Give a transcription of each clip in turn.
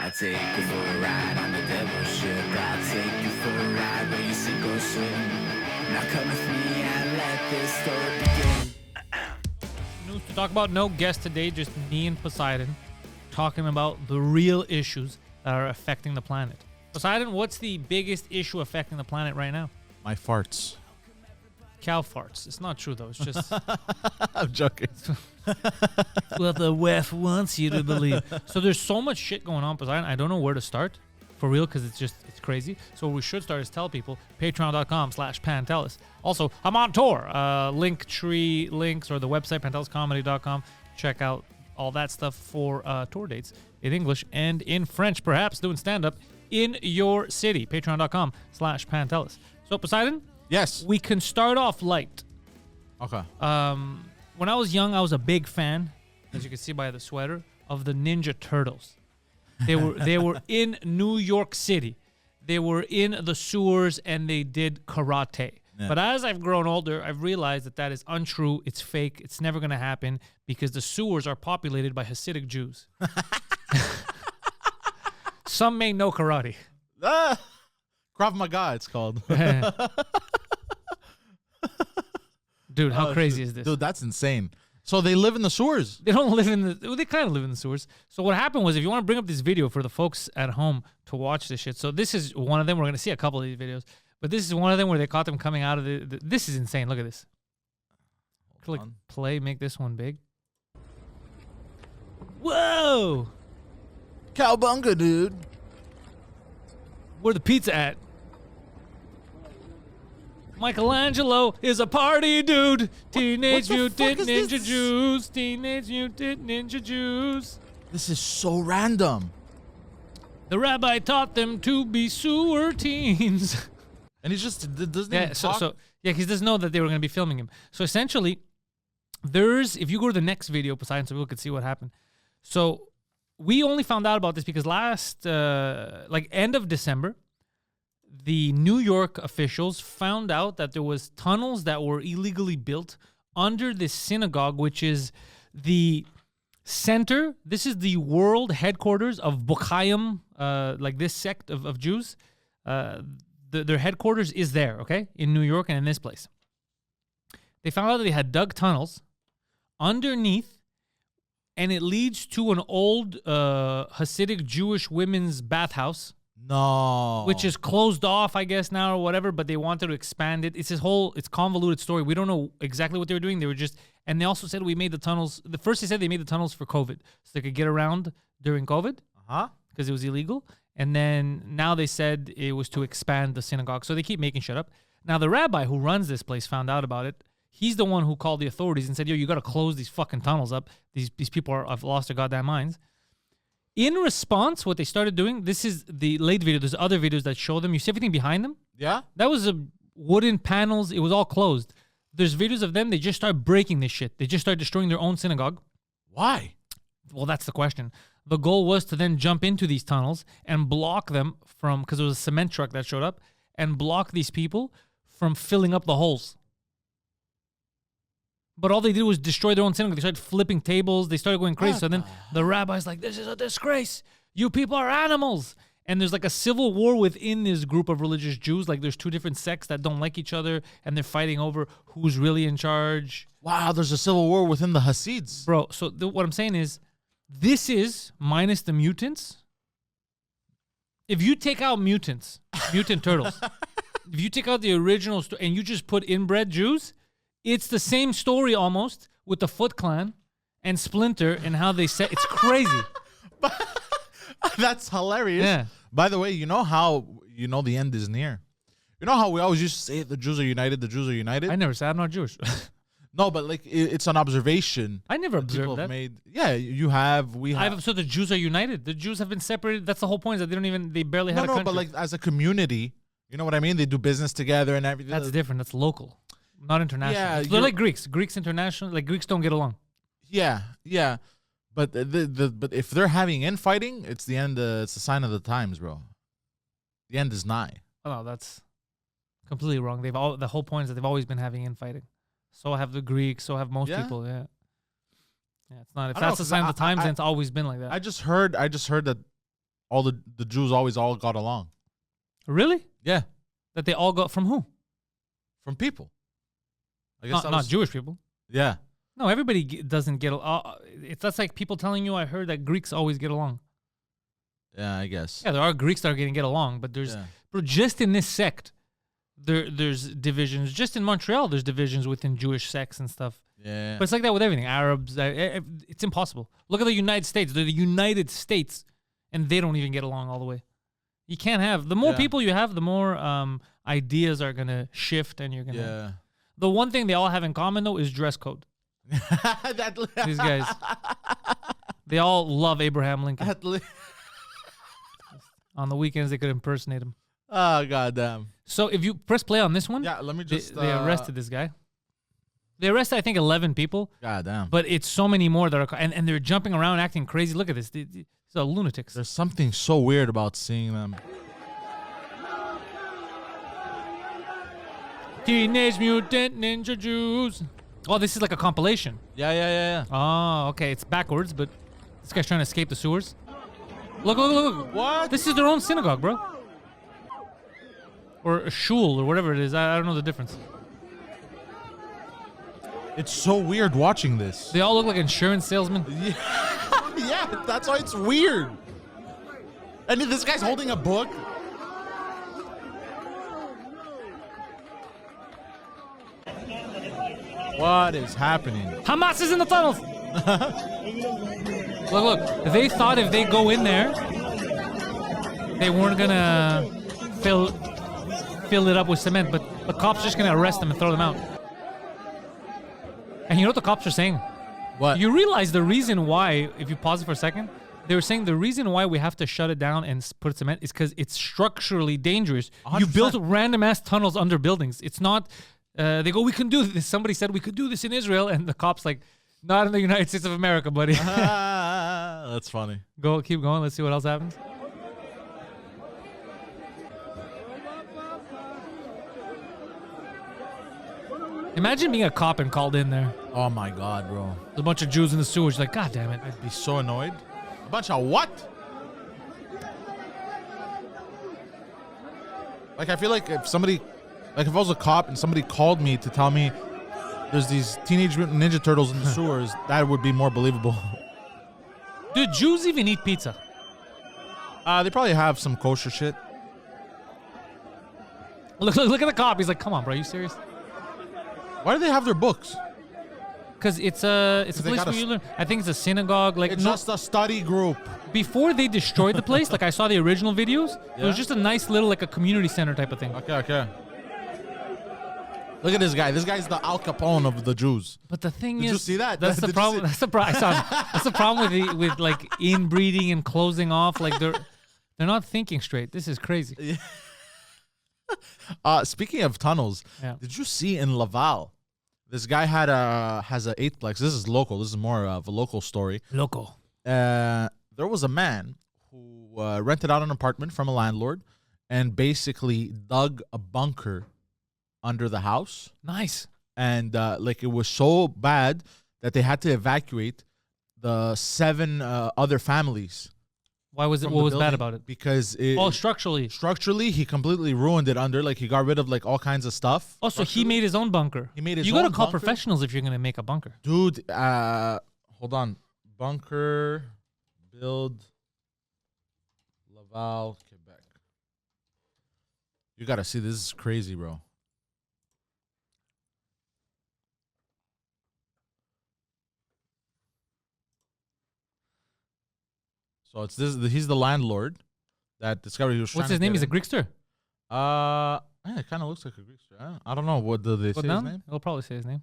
I'll take you for a ride on the devil's ship. I'll take you for a ride where you sink or swim. Now come with me and let this story begin. News to talk about. No guest today, just me and Poseidon talking about the real issues that are affecting the planet. Poseidon, what's the biggest issue affecting the planet right now? My farts. Cow farts. It's not true, though. It's just I'm joking. what the WEF wants you to believe. So there's so much shit going on, Poseidon. I don't know where to start, for real, because it's crazy. So what we should start is tell people, patreon.com/Pantelis. Also, I'm on tour. Linktree links or the website, panteliscomedy.com. Check out all that stuff for tour dates in English and in French, perhaps, doing stand-up in your city. Patreon.com/Pantelis. So, Poseidon? Yes. We can start off light. Okay. When I was young, I was a big fan, as you can see by the sweater, of the Ninja Turtles. They were in New York City. They were in the sewers and they did karate. Yeah. But as I've grown older, I've realized that is untrue. It's fake. It's never going to happen because the sewers are populated by Hasidic Jews. Some may know karate. Krav Maga, it's called. Dude, how crazy is this? Dude, that's insane. So they live in the sewers? They don't live in the... Well, they kind of live in the sewers. So what happened was, if you want to bring up this video for the folks at home to watch this shit. So this is one of them. We're going to see a couple of these videos. But this is one of them where they caught them coming out of the this is insane. Look at this. Click play, make this one big. Whoa! Cowbunga, dude. Where the pizza at? Michelangelo is a party dude. Teenage Mutant Ninja Jews. Teenage Mutant Ninja Jews. This is so random. The rabbi taught them to be sewer teens. And he just doesn't even talk? Yeah, he doesn't know that they were going to be filming him. So essentially, if you go to the next video, Poseidon, so people could see what happened. So we only found out about this because last, end of December, the New York officials found out that there was tunnels that were illegally built under this synagogue, which is the center. This is the world headquarters of Bukhaim, this sect of Jews. Their headquarters is there, okay, in New York and in this place. They found out that they had dug tunnels underneath, and it leads to an old Hasidic Jewish women's bathhouse. No. Which is closed off, I guess, now or whatever, but they wanted to expand it. It's it's convoluted story. We don't know exactly what they were doing. And they also said we made the tunnels. First they said they made the tunnels for COVID, so they could get around during COVID, because it was illegal. And then now they said it was to expand the synagogue. So they keep making shit up. Now the rabbi who runs this place found out about it. He's the one who called the authorities and said, yo, you got to close these fucking tunnels up. These people have lost their goddamn minds. In response, what they started doing, this is the late video. There's other videos that show them. You see everything behind them? Yeah. That was wooden panels. It was all closed. There's videos of them. They just start breaking this shit. They just start destroying their own synagogue. Why? Well, that's the question. The goal was to then jump into these tunnels and block them from, because there was a cement truck that showed up, and block these people from filling up the holes. But all they did was destroy their own synagogue. They started flipping tables. They started going crazy. So then the rabbi's like, this is a disgrace. You people are animals. And there's like a civil war within this group of religious Jews. Like there's two different sects that don't like each other, and they're fighting over who's really in charge. Wow, there's a civil war within the Hasids. Bro, so what I'm saying is, this is minus the mutants. If you take out mutant turtles, if you take out the original and you just put inbred Jews, it's the same story almost with the Foot Clan and Splinter and how they set. It's crazy. That's hilarious. Yeah. By the way, you know how the end is near. You know how we always used to say the Jews are united. The Jews are united. I never said I'm not Jewish. No, but like it's an observation. I never observed that. You have. We have. So the Jews are united. The Jews have been separated. That's the whole point. Is that they barely had a country. But like as a community, you know what I mean? They do business together and everything. That's different. That's local, not international. Yeah, they're like Greeks. Greeks international. Like Greeks don't get along. Yeah. But but if they're having infighting, it's the end. It's a sign of the times, bro. The end is nigh. Oh, that's completely wrong. The whole point is that they've always been having infighting. So have the Greeks. So have most people. Yeah. Yeah. It's not. If that's the sign of the times, then it's always been like that. I just heard that all the Jews always all got along. Really? Yeah, That they all got from who? from people. I guess Not Jewish people. Yeah. No, everybody doesn't get. That's like people telling you. I heard that Greeks always get along. Yeah, I guess. Yeah, there are Greeks that are going to get along, but there's just in this sect, there's divisions. Just in Montreal, there's divisions within Jewish sects and stuff. Yeah. But it's like that with everything. Arabs, it's impossible. Look at the United States. They're the United States, and they don't even get along all the way. You can't have the more people you have, the more ideas are gonna shift, and you're gonna. Yeah. The one thing they all have in common though is dress code. These guys, they all love Abraham Lincoln. On the weekends, they could impersonate him. Oh, goddamn. So if you press play on this one, Yeah, let me just. they arrested this guy. They arrested, I think, 11 people. Goddamn. But it's so many more that are, and they're jumping around, acting crazy. Look at this. These are lunatics. There's something so weird about seeing them. Teenage Mutant Ninja Jews. Oh, this is like a compilation. Yeah. Oh, okay. It's backwards, but this guy's trying to escape the sewers. Look. What? This is their own synagogue, bro. Or a shul, or whatever it is. I don't know the difference. It's so weird watching this. They all look like insurance salesmen. Yeah, that's why it's weird. And this guy's holding a book. What is happening? Hamas is in the tunnels. Look. They thought if they go in there, they weren't gonna fill it up with cement, but the cops are just gonna arrest them and throw them out. And you know what the cops are saying? What? You realize the reason why, if you pause it for a second, they were saying the reason why we have to shut it down and put cement is because it's structurally dangerous. 100%. You built random ass tunnels under buildings. It's not. They go, we can do this. Somebody said we could do this in Israel, and the cops like, not in the United States of America, buddy. That's funny. Keep going. Let's see what else happens. Imagine being a cop and called in there. Oh my God, bro. There's a bunch of Jews in the sewers. Like, God damn it. I'd be so annoyed. A bunch of what? Like, I feel like if somebody, like if I was a cop and somebody called me to tell me there's these Teenage Mutant Ninja Turtles in the sewers, that would be more believable. Do Jews even eat pizza? They probably have some kosher shit. Look at the cop. He's like, come on, bro. Are you serious? Why do they have their books? Because it's a they place got where you learn. I think it's a synagogue. Like It's just a study group. before they destroyed the place, like I saw the original videos, it was Yeah? just a nice little like a community center type of thing. Okay. Look at this guy. This guy's the Al Capone of the Jews. But the thing Did is, you see that? That's the Did you problem. see- That's the problem. That's the problem with like inbreeding and closing off. Like they're not thinking straight. This is crazy. Speaking of tunnels, Yeah. did you see in Laval? This guy has a 8plex. This is local. This is more of a local story. Loco. There was a man who rented out an apartment from a landlord and basically dug a bunker under the house. Nice. And like it was so bad that they had to evacuate the 7 other families. Why was it? from What the was bad building about it? Because Structurally. he completely ruined it under. Like he got rid of like all kinds of stuff. Oh, so he made his own bunker. He made his You own gotta call bunker? professionals if you're gonna make a bunker. Dude, hold on. Bunker, build, Laval, Quebec. You gotta see, this is crazy, bro. So it's this. He's the landlord that discovered he was. What's trying his to name? get He's a in. Greekster. Yeah, it kind of looks like a Greekster. I don't know. What do they Go say down. his name? He'll probably say his name.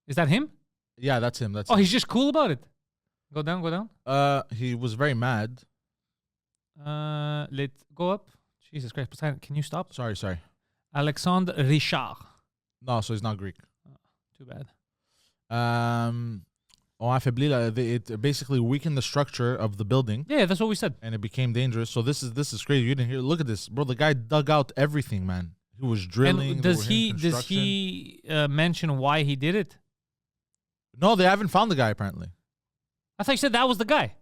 Is that him? Yeah, that's him. That's Oh, him. he's just cool about it. Go down. Go down. He was very mad. Let's go up. Jesus Christ, Poseidon, can you stop? Sorry. Alexandre Richard. No, so he's not Greek. Too bad. It basically weakened the structure of the building Yeah, that's what we said. and it became dangerous. So this is crazy. You didn't hear. Look at this, bro. The guy dug out everything, man. He was drilling. And they does were hitting he construction. mention why he did it? No, they haven't found the guy apparently. I thought you said that was the guy.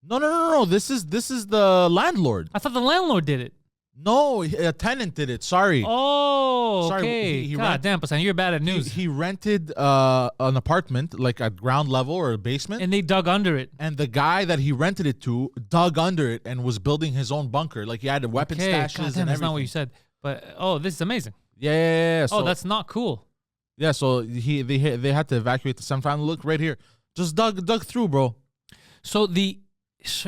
No. This is the landlord. I thought the landlord did it. No, a tenant did it. Sorry. Oh, Sorry, okay. he God damn, Poseidon, you're bad at news. He rented an apartment, like at ground level or a basement. And they dug under it. And the guy that he rented it to dug under it and was building his own bunker. Like he had weapon stashes God damn, and that's everything. not what you said. But this is amazing. Yeah. So, that's not cool. Yeah, so they had to evacuate the semifinal. Look right here, just dug through, bro. So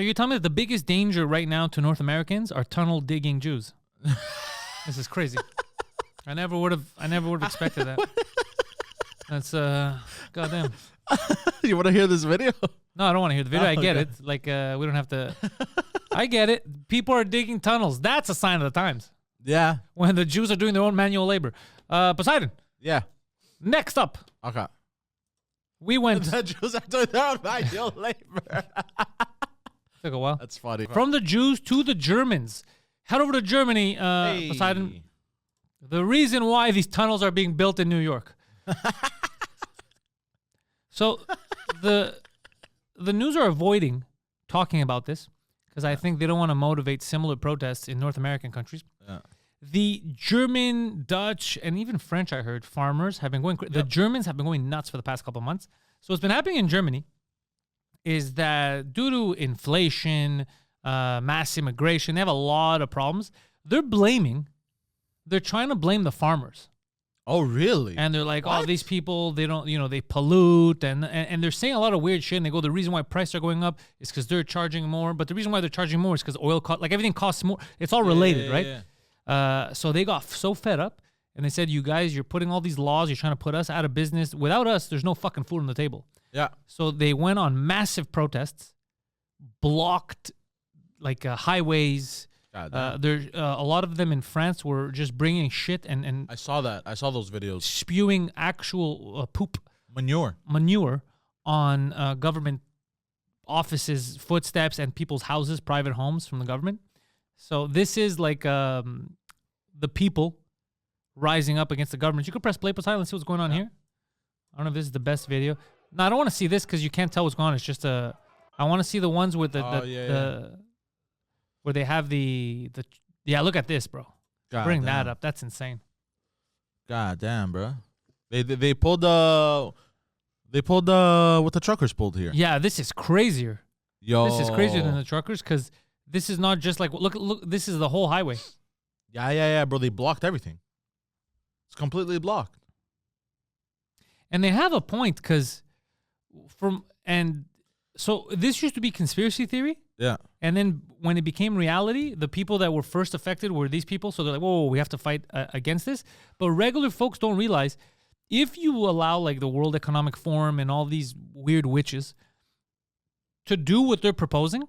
you're telling me that the biggest danger right now to North Americans are tunnel digging Jews? This is crazy. I never would have expected that. That's goddamn. You want to hear this video? No, I don't want to hear the video. I get okay. it. Like we don't have to. I get it. People are digging tunnels. That's a sign of the times. Yeah. When the Jews are doing their own manual labor. Poseidon. Yeah. Next up. Okay. We went. The Jews are doing their own manual labor. Took a while. That's funny. From the Jews to the Germans. Head over to Germany, Poseidon. The reason why these tunnels are being built in New York. So the news are avoiding talking about this because I think they don't want to motivate similar protests in North American countries. Yeah. The German, Dutch, and even French, I heard, farmers have been going. The Germans have been going nuts for the past couple of months. So what's been happening in Germany is that due to inflation, mass immigration, they have a lot of problems. They're trying to blame the farmers. Oh, really? And they're like, What? oh, these people, they don't, they pollute. And they're saying a lot of weird shit. And they go, the reason why prices are going up is because they're charging more. But the reason why they're charging more is because oil cost, like everything costs more. It's all related, right? Yeah. So they got so fed up. And they said, you guys, you're putting all these laws. You're trying to put us out of business. Without us, there's no fucking food on the table. Yeah. So they went on massive protests, blocked like highways. There, a lot of them in France were just bringing shit and I saw that. I saw those videos. spewing actual poop Manure. on government offices, footsteps, and people's houses, private homes from the government. So this is like the people rising up against the government. You could press play, Poseidon, and see what's going on here. I don't know if this is the best video. No, I don't want to see this because you can't tell what's going on. It's just I want to see the ones with the where they have the look at this, bro. God Bring damn. that up. That's insane. God damn, bro. They pulled what the truckers pulled here. Yeah, this is crazier. Yo. This is crazier than the truckers because this is not just like look. This is the whole highway. Yeah, bro. They blocked everything. It's completely blocked. And they have a point because so this used to be conspiracy theory. Yeah. And then when it became reality, the people that were first affected were these people. So they're like, whoa, we have to fight against this. But regular folks don't realize if you allow like the World Economic Forum and all these weird witches to do what they're proposing,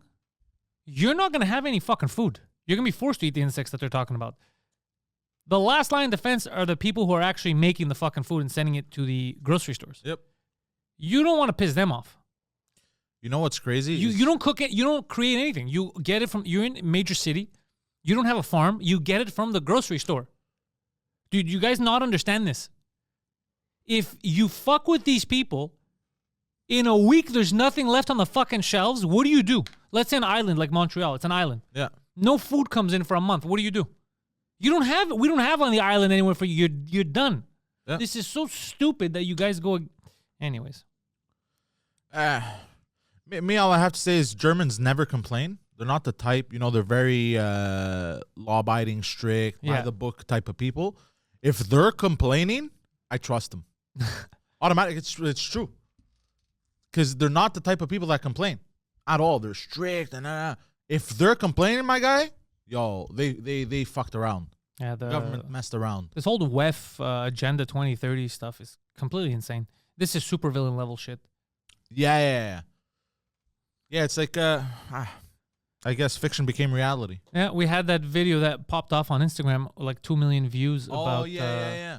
you're not going to have any fucking food. You're going to be forced to eat the insects that they're talking about. The last line of defense are the people who are actually making the fucking food and sending it to the grocery stores. Yep. You don't want to piss them off. You know what's crazy? You don't cook it. You don't create anything. You get it from, you're in a major city. You don't have a farm. You get it from the grocery store. Dude, you guys not understand this. If you fuck with these people, in a week there's nothing left on the fucking shelves, what do? Let's say an island like Montreal. It's an island. Yeah. No food comes in for a month. What do? We don't have on the island anywhere for you. You're done. Yeah. This is so stupid that you guys go. Anyways. Me, all I have to say is Germans never complain. They're not the type, they're very law-abiding, strict, by the book type of people. If they're complaining, I trust them. Automatic, it's true. Because they're not the type of people that complain at all. They're strict and if they're complaining, my guy, they fucked around. Yeah, The government messed around. This whole WEF Agenda 2030 stuff is completely insane. This is supervillain level shit. Yeah. Yeah, it's like I guess fiction became reality. Yeah, we had that video that popped off on Instagram, like 2 million views about yeah.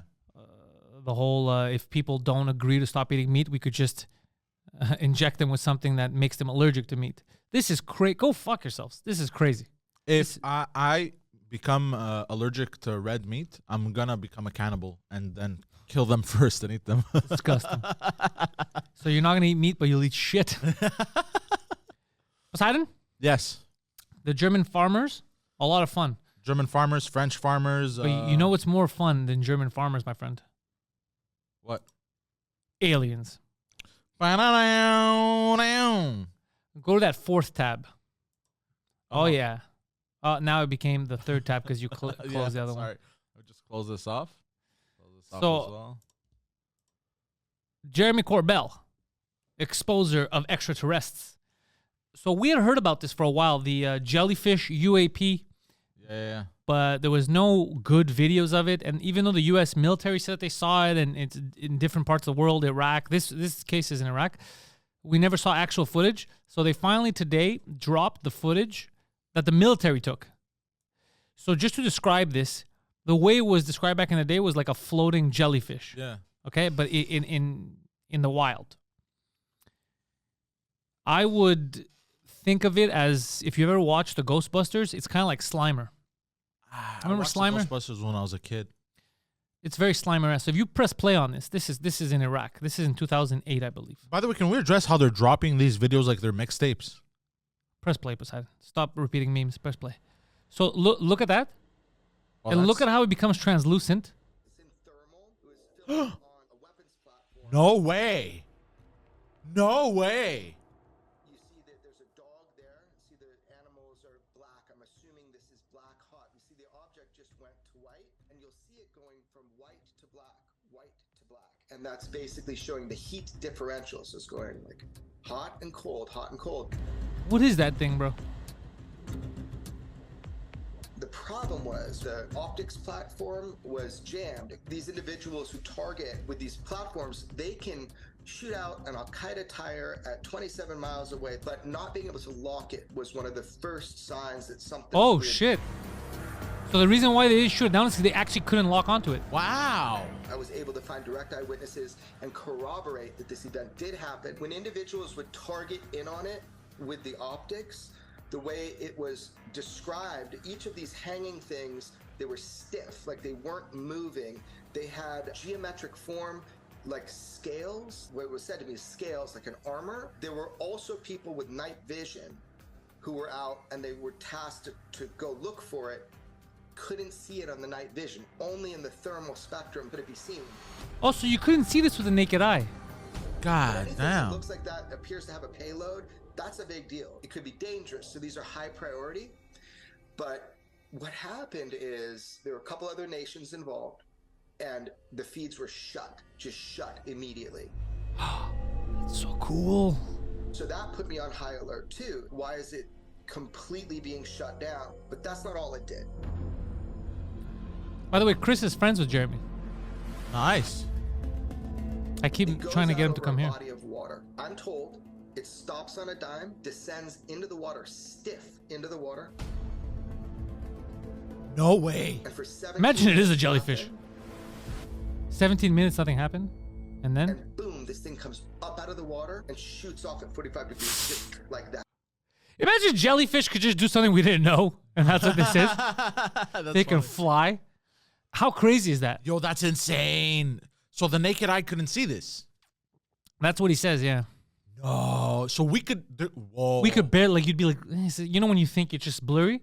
the whole if people don't agree to stop eating meat, we could just inject them with something that makes them allergic to meat. This is crazy. Go fuck yourselves. This is crazy. If I become allergic to red meat, I'm gonna become a cannibal and then kill them first and eat them. Disgusting. So you're not gonna eat meat, but you'll eat shit. Poseidon, Yes. the German farmers, a lot of fun. German farmers, French farmers. But you know what's more fun than German farmers, my friend? What? Aliens. Ba-da-down-down. Go to that 4th tab. Oh, yeah. Now it became the 3rd tab because you closed the other one. Sorry. I'll just close this off. Close this off So- as well. Jeremy Corbell, exposer of extraterrestrials. So we had heard about this for a while, the Jellyfish UAP, Yeah. but there was no good videos of it. And even though the U.S. military said that they saw it, and it's in different parts of the world, Iraq, this case is in Iraq, we never saw actual footage. So they finally today dropped the footage that the military took. So just to describe this, the way it was described back in the day was like a floating jellyfish. Yeah. Okay, but in the wild. I would think of it as, if you've ever watched the Ghostbusters, it's kind of like Slimer. Remember watched the Slimer? Ghostbusters when I was a kid. It's very Slimer-esque. So if you press play on this is in Iraq. This is in 2008, I believe. By the way, can we address how they're dropping these videos like they're mixtapes? Press play, Poseidon. Stop repeating memes. Press play. So look at that, Oh, and look at how it becomes translucent. It's in thermal. It was filmed on a weapons platform. No way. No way. You see that there's a dog there. You see the animals are black. I'm assuming this is black hot. You see the object just went to white, and you'll see it going from white to black, white to black. And that's basically showing the heat differential. So it's going like hot and cold, hot and cold. What is that thing, bro? The problem was the optics platform was jammed. These individuals who target with these platforms, they can shoot out an Al-Qaeda tire at 27 miles away, but not being able to lock it was one of the first signs that something. Oh, shit. So the reason why they didn't shoot it down is because they actually couldn't lock onto it. Wow. I was able to find direct eyewitnesses and corroborate that this event did happen. When individuals would target in on it with the optics, the way it was described, each of these hanging things, they were stiff, like they weren't moving. They had geometric form, like scales. What was said to me is scales, like an armor. There were also people with night vision who were out and they were tasked to go look for it. Couldn't see it on the night vision. Only in the thermal spectrum could it be seen. Oh, so you couldn't see this with the naked eye. God Anything that damn. looks like that appears to have a payload, that's a big deal. It could be dangerous, so these are high priority. But what happened is there were a couple other nations involved, and the feeds were just shut immediately. That's so cool. So that put me on high alert too. Why is it completely being shut down? But that's not all it did. By the way, Chris is friends with Jeremy. Nice. I keep It goes trying to get out him to over come a here. body of water. I'm told it stops on a dime, descends into the water, stiff into the water, No way. and for 17 Imagine it is a minutes, jellyfish. nothing, 17 minutes, nothing happened. And then? and boom, this thing comes up out of the water and shoots off at 45 degrees just like that. Imagine jellyfish could just do something we didn't know. And that's what this is. That's They can funny. fly. How crazy is that? Yo, that's insane. So the naked eye couldn't see this. That's what he says, yeah. No. So we could. Whoa. We could barely, like, you'd be like, you know when you think it's just blurry?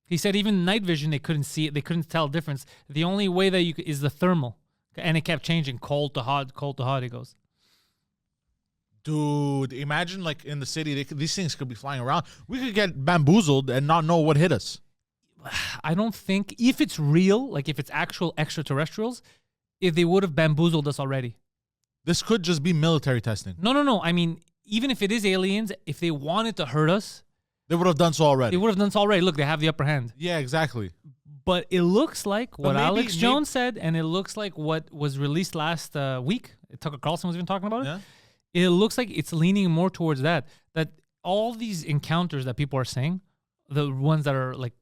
He said even night vision, they couldn't see it. They couldn't tell the difference. The only way that you could, is the thermal. And it kept changing, cold to hot, he goes. Dude, imagine like in the city, these things could be flying around. We could get bamboozled and not know what hit us. I don't think, if it's real, like if it's actual extraterrestrials, if they would have bamboozled us already. This could just be military testing. No. I mean, even if it is aliens, if they wanted to hurt us, They would have done so already. they would have done so already. Look, they have the upper hand. Yeah, exactly. But it looks like what maybe- Alex Jones said, and it looks like what was released last week. Tucker Carlson was even talking about it. Yeah. It looks like it's leaning more towards that all these encounters that people are saying, the ones that are like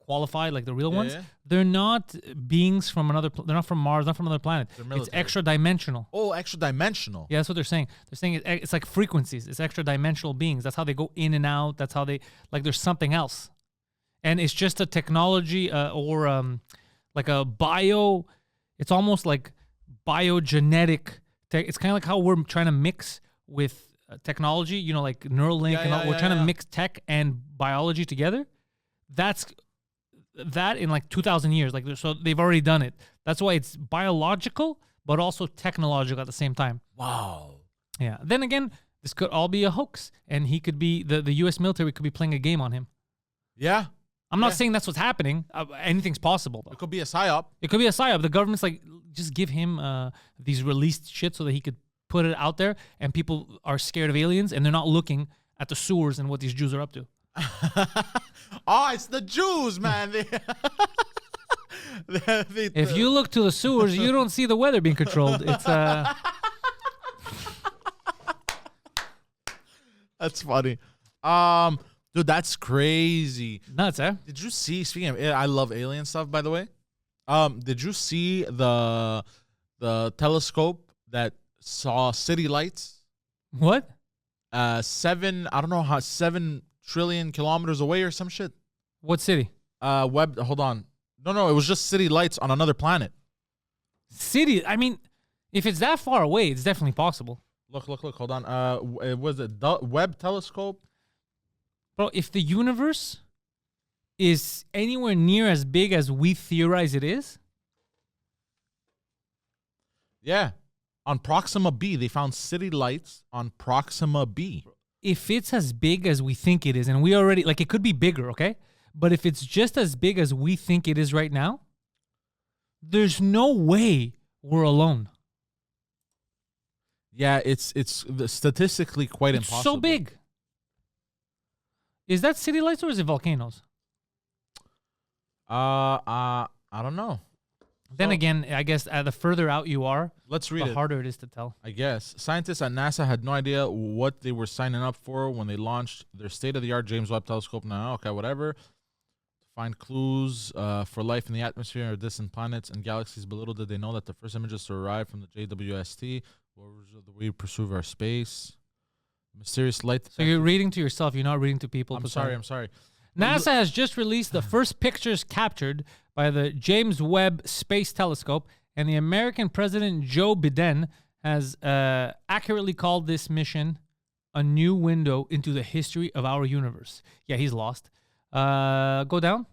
qualified, like the real ones, yeah. they're not beings from another, they're not from Mars, not from another planet. They're It's military. extra dimensional. Oh, extra dimensional. Yeah, that's what they're saying. They're saying it's like frequencies. It's extra dimensional beings. That's how they go in and out. That's how they, like, there's something else. And it's just a technology or like a bio, it's almost like biogenetic. It's kind of like how we're trying to mix with technology, you know, like Neuralink, and all, we're trying to mix tech and biology together. That's that in like 2,000 years. Like, so they've already done it. That's why it's biological, but also technological at the same time. Wow. Yeah. Then again, this could all be a hoax, and he could be the U.S. military could be playing a game on him. Yeah. I'm not saying that's what's happening. Anything's possible, though. It could be a psyop. It could be a psyop. The government's like, just give him these released shit so that he could put it out there, and people are scared of aliens, and they're not looking at the sewers and what these Jews are up to. Oh, it's the Jews, man. If you look to the sewers, you don't see the weather being controlled. It's That's funny. Dude, that's crazy. Nuts, eh? Did you see? Speaking of, I love alien stuff. By the way, did you see the telescope that saw city lights? What? 7 trillion kilometers away or some shit. What city? Hold on. No, it was just city lights on another planet. City. I mean, if it's that far away, it's definitely possible. Look. Hold on. Was it the Webb telescope? Bro, if the universe is anywhere near as big as we theorize it is. Yeah. On Proxima B, they found city lights on Proxima B. If it's as big as we think it is, and we already, like, it could be bigger, okay? But if it's just as big as we think it is right now, there's no way we're alone. Yeah, it's statistically quite impossible. So big. Is that city lights or is it volcanoes? I don't know. Then again, I guess the further out you are, let's read the harder it is to tell. I guess scientists at NASA had no idea what they were signing up for when they launched their state-of-the-art James Webb Telescope. Now, okay, whatever. To find clues for life in the atmosphere of distant planets and galaxies. But little did they know that the first images to arrive from the JWST were the way we pursue our space. Mysterious light. So you're reading to yourself. You're not reading to people. I'm sorry. NASA has just released the first pictures captured by the James Webb Space Telescope, and the American President Joe Biden has accurately called this mission a new window into the history of our universe. Yeah, he's lost. Go down.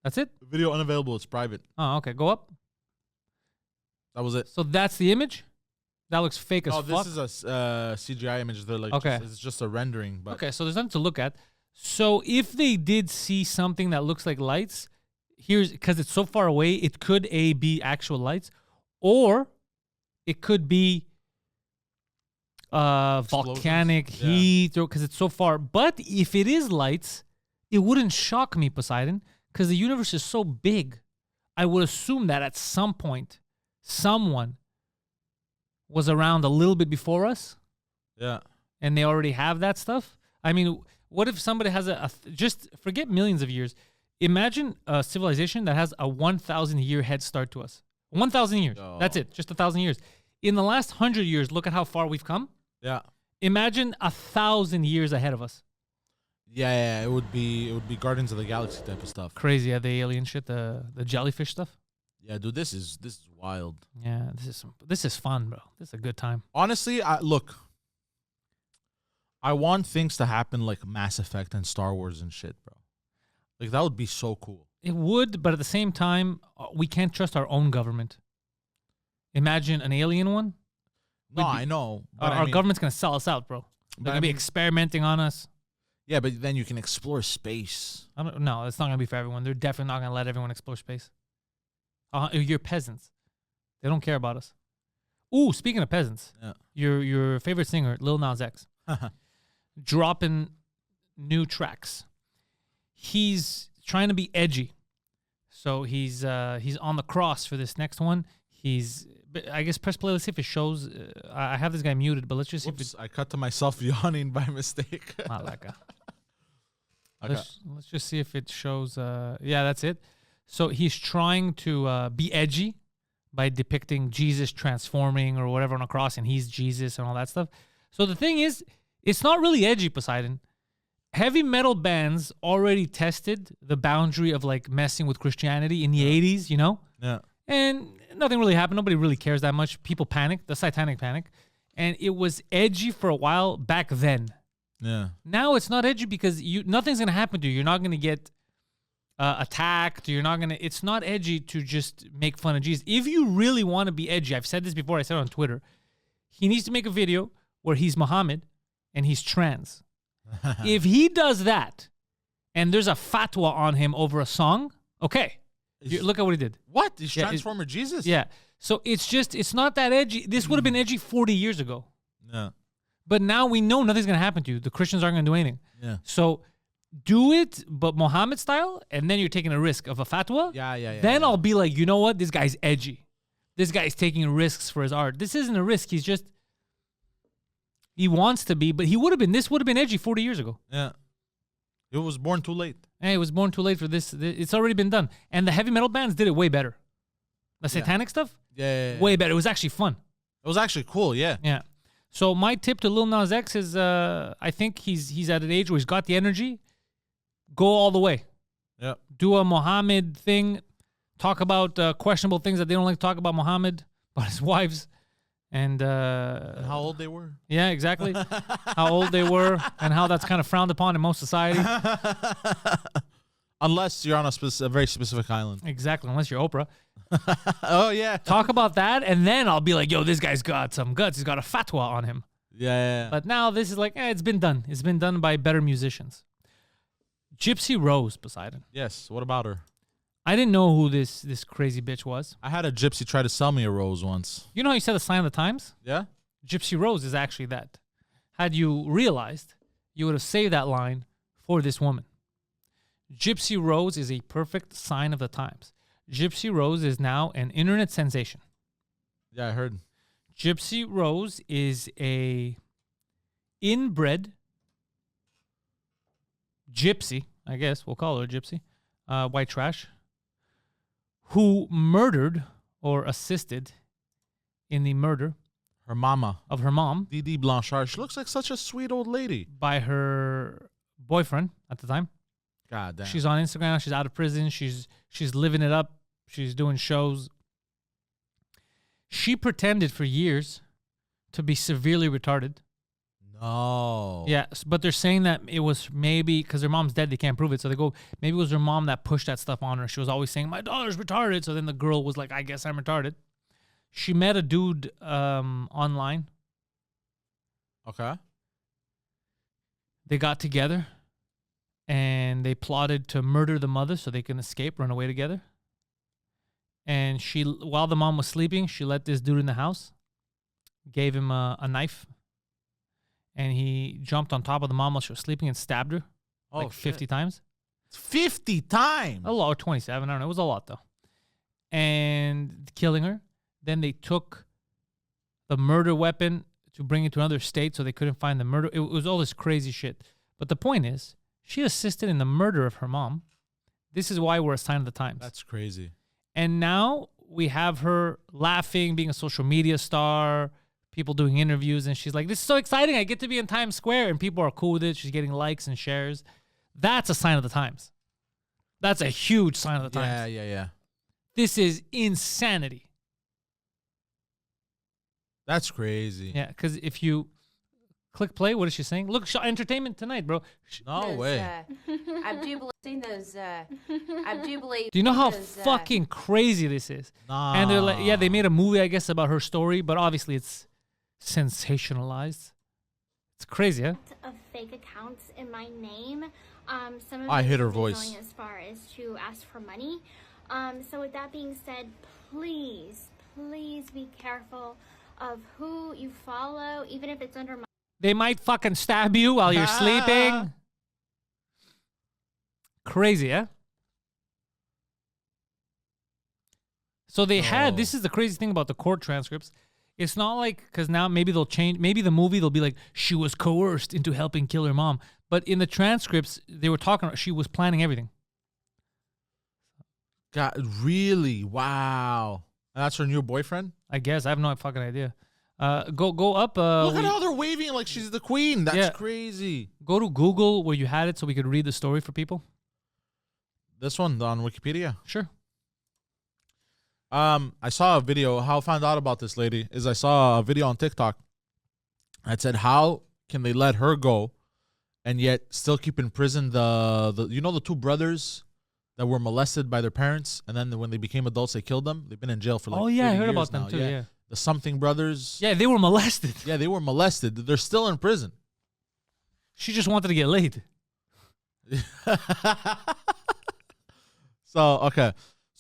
That's it? Video unavailable. It's private. Oh, okay. Go up. That was it. So that's the image? That looks fake as fuck. Oh, this is a CGI image. They're like, okay. It's just a rendering. But okay, so there's nothing to look at. So if they did see something that looks like lights, because it's so far away, it could be actual lights, or it could be volcanic heat, or because it's so far. But if it is lights, it wouldn't shock me, Poseidon, because the universe is so big. I would assume that at some point, someone was around a little bit before us. Yeah. And they already have that stuff. I mean, what if somebody has just forget millions of years. Imagine a civilization that has a 1,000-year head start to us. 1,000 years. Oh. That's it. Just 1,000 years. In the last 100 years, look at how far we've come. Yeah. Imagine 1,000 years ahead of us. Yeah. It would be Guardians of the Galaxy type of stuff. Crazy, the alien shit, the jellyfish stuff. Yeah, dude, this is wild. Yeah, this is fun, bro. This is a good time. Honestly, I want things to happen like Mass Effect and Star Wars and shit, bro. Like, that would be so cool. It would, but at the same time, we can't trust our own government. Imagine an alien one. No, I know. But our government's going to sell us out, bro. They're going to be experimenting on us. Yeah, but then you can explore space. No, it's not going to be for everyone. They're definitely not going to let everyone explore space. You're peasants. They don't care about us. Ooh, speaking of peasants, your favorite singer, Lil Nas X, dropping new tracks. He's trying to be edgy, so he's on the cross for this next one. I guess press play. Let's see if it shows. I have this guy muted, but let's just see if it. I cut to myself yawning by mistake. Malaka. Okay. Let's just see if it shows. Yeah, that's it. So he's trying to be edgy by depicting Jesus transforming or whatever on a cross, and he's Jesus and all that stuff. So the thing is, it's not really edgy, Poseidon. Heavy metal bands already tested the boundary of like messing with Christianity in the 80s, you know? Yeah. And nothing really happened. Nobody really cares that much. People panicked, the satanic panic. and it was edgy for a while back then. Yeah. Now it's not edgy because nothing's gonna happen to you. You're not gonna get attacked. You're not gonna. It's not edgy to just make fun of Jesus. If you really want to be edgy, I've said this before. I said it on Twitter. He needs to make a video where he's Muhammad and he's trans. If he does that, and there's a fatwa on him over a song, okay, look at what he did. What? He's Transformer Jesus? Yeah. So it's not that edgy. This would have been edgy 40 years ago. Yeah. But now we know nothing's going to happen to you. The Christians aren't going to do anything. Yeah. So do it, but Muhammad style, and then you're taking a risk of a fatwa. Yeah. Then I'll be like, you know what? This guy's edgy. This guy's taking risks for his art. This isn't a risk. He wants to be, but this would have been edgy 40 years ago. Yeah. It was born too late. Hey, it was born too late for this. It's already been done. And the heavy metal bands did it way better. The satanic stuff? Yeah. Way better. It was actually fun. It was actually cool, yeah. Yeah. So my tip to Lil Nas X is I think he's at an age where he's got the energy. Go all the way. Yeah. Do a Muhammad thing. Talk about questionable things that they don't like to talk about Muhammad, about his wives. And how old they were? Yeah, exactly. How old they were and how that's kind of frowned upon in most society. Unless you're on a very specific island. Exactly, unless you're Oprah. Oh, yeah. Talk about that, and then I'll be like, yo, this guy's got some guts. He's got a fatwa on him. Yeah. But now this is like, it's been done. It's been done by better musicians. Gypsy Rose, Poseidon. Yes, what about her? I didn't know who this crazy bitch was. I had a gypsy try to sell me a rose once. You know how you said the sign of the times? Yeah? Gypsy Rose is actually that. Had you realized, you would have saved that line for this woman. Gypsy Rose is a perfect sign of the times. Gypsy Rose is now an internet sensation. Yeah, I heard. Gypsy Rose is a inbred gypsy, I guess we'll call her a gypsy, white trash, who murdered or assisted in the murder Her mama. of her mom Didi Blanchard. She looks like such a sweet old lady. by her boyfriend at the time. God damn. She's on Instagram. She's out of prison. She's living it up. She's doing shows. She pretended for years to be severely retarded. No. Yeah, but they're saying that it was maybe because her mom's dead. They can't prove it. So they go, maybe it was her mom that pushed that stuff on her. She was always saying, my daughter's retarded. So then the girl was like, I guess I'm retarded. She met a dude online. Okay. They got together and they plotted to murder the mother so they can escape, run away together. And while the mom was sleeping, she let this dude in the house, gave him a knife, and he jumped on top of the mom while she was sleeping and stabbed her 50 times. 50 times? A lot, or 27, I don't know. It was a lot, though. And killing her. Then they took the murder weapon to bring it to another state so they couldn't find the murder. It was all this crazy shit. But the point is, she assisted in the murder of her mom. This is why we're a sign of the times. That's crazy. And now we have her laughing, being a social media star, people doing interviews, and she's like, this is so exciting. I get to be in Times Square, and people are cool with it. She's getting likes and shares. That's a sign of the times. That's a huge sign of the times. Yeah. This is insanity. That's crazy. Yeah, because if you click play, what is she saying? Look, entertainment tonight, bro. No way. I do believe those. I do believe. Do you know how those, fucking crazy this is? Nah. And they're like, yeah, they made a movie, I guess, about her story, but obviously it's sensationalized. It's crazy, huh? Of fake accounts in my name. Some of I hit her them voice. going as far as to ask for money. So with that being said, please be careful of who you follow, even if it's under my. They might fucking stab you while you're sleeping. Crazy, huh? So they had, this is the crazy thing about the court transcripts. It's not like, because now maybe they'll change, maybe the movie, they'll be like, she was coerced into helping kill her mom. But in the transcripts, they were talking, she was planning everything. God, really? Wow. And that's her new boyfriend? I guess. I have no fucking idea. Go up. Look at how they're waving like she's the queen. That's crazy. Go to Google where you had it so we could read the story for people. This one on Wikipedia? Sure. I saw a video. How I found out about this lady is I saw a video on TikTok that said, how can they let her go and yet still keep in prison the two brothers that were molested by their parents, and then when they became adults, they killed them. They've been in jail for like 30 I heard years about them now. too. Yeah. The something brothers. Yeah, they were molested. Yeah, they were molested. They're still in prison. She just wanted to get laid. So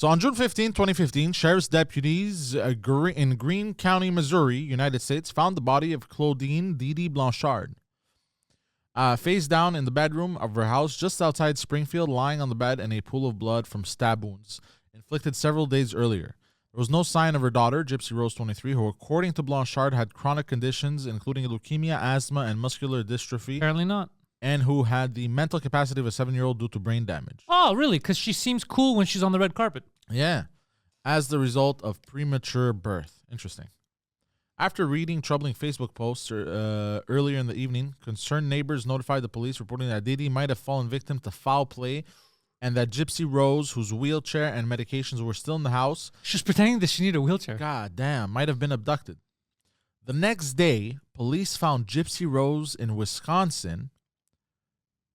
on June 15, 2015, sheriff's deputies in Greene County, Missouri, United States, found the body of Claudine Didi Blanchard. Face down in the bedroom of her house just outside Springfield, lying on the bed in a pool of blood from stab wounds inflicted several days earlier. There was no sign of her daughter, Gypsy Rose 23, who according to Blanchard had chronic conditions including leukemia, asthma, and muscular dystrophy. Apparently not. And who had the mental capacity of a 7-year-old due to brain damage. Oh, really? Because she seems cool when she's on the red carpet. Yeah. As the result of premature birth. Interesting. After reading troubling Facebook posts earlier in the evening, concerned neighbors notified the police, reporting that Didi might have fallen victim to foul play and that Gypsy Rose, whose wheelchair and medications were still in the house, She's pretending that she needed a wheelchair. God damn, might have been abducted. The next day, police found Gypsy Rose in Wisconsin,